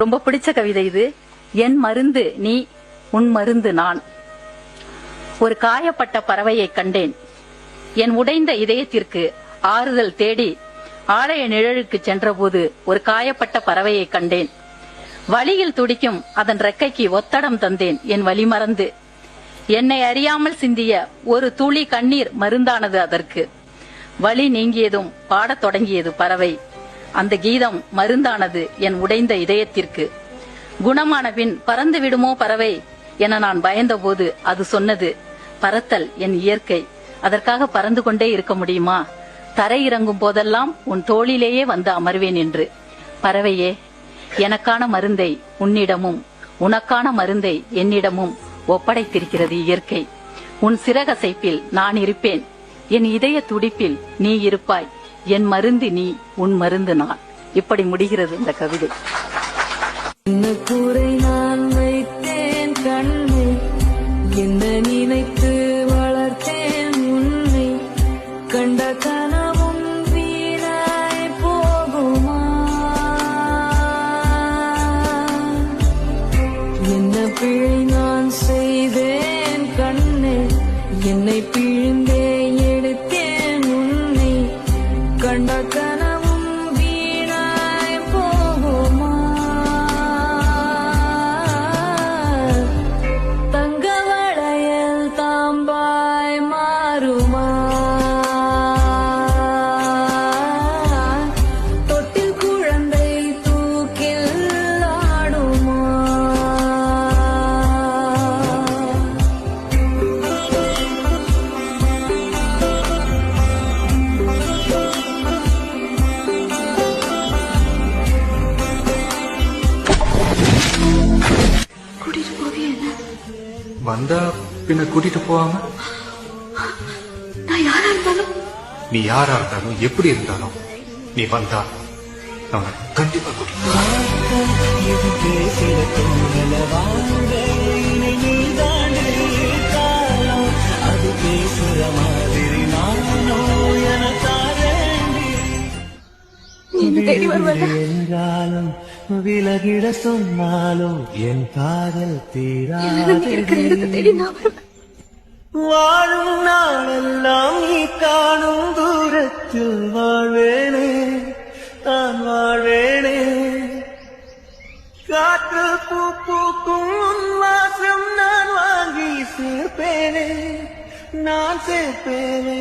ரொம்ப பிடிச்ச கவிதை இது. என் மருந்து நீ, உன் மருந்து நான். ஒரு காயப்பட்ட பறவையை கண்டேன். என் உடைந்த இதயத்திற்கு ஆறுதல் தேடி ஆலய நிழலுக்கு சென்றபோது ஒரு காயப்பட்ட பறவையை கண்டேன். வலியில் துடிக்கும் அதன் ரெக்கைக்கு ஒத்தடம் தந்தேன் என் வலி மறந்து. என்னை அறியாமல் சிந்திய ஒரு துளி கண்ணீர் மருந்தானது அதற்கு. வலி நீங்கியதும் பாடத் தொடங்கியது பறவை. அந்த கீதம் மருந்தானது என் உடைந்த இதயத்திற்கு. குணமான பின் பறந்து விடுமோ பறவை என நான் பயந்தபோது அது சொன்னது, பறத்தல் என் இயற்கை, அதற்காக பறந்து கொண்டே இருக்க முடியுமா? தரை இறங்கும் போதெல்லாம் உன் தோளிலேயே வந்து அமர்வேன் என்று. பறவையே, எனக்கான மருந்தை உன்னிடமும் உனக்கான மருந்தை என்னிடமும் ஒப்படைத்திருக்கிறது இயற்கை. உன் சிறகசைப்பில் நான் இருப்பேன், என் இதய துடிப்பில் நீ இருப்பாய். என் மருந்து நீ, உன் மருந்து நான். இப்படி முடிகிறது இந்த கவிதை. கூரை நான் வைத்தேன் கண்ணு, என்ன நினைத்து வளர்த்தேன் உன்னை, கண்ட கனவும் வீணாய் போகுமா? என்ன பிழை நான் செய்தேன் கண்ணு, என்னை பிழிந்தே எடுத்தேன் உன்னை, கண்ட கனவும் வீணாய் போகுமா? தங்க வளையல் தாம்பாய் மாறுமா? தொட்டில் குழந்தை தூக்கில் ஆடுமா? வந்தா பின்ன கூட்டிட்டு போவாம? நான் யாரா இருந்தாலும், நீ யாரா இருந்தாலும் எப்படி இருந்தாலும் நீ வந்தா நான் கண்டிப்பா கூட்டிட்டு என்ன தேடி வருவதா? என்றாலும் விலகிட சொன்னாலும் என் காதல் எனக்கு இருக்கிற இடத்தை தேடி தீராது. நான் வருவேன். வாழும் நாளெல்லாம் நீ காணும் தூரத்தில் வாழ்வேனே, நான் வாழ்வேனே. காற்று பூ பூக்கும் உன் வாசம் நான் வாங்கி சேர்ப்பேனே, நான் சேர்ப்பேனே.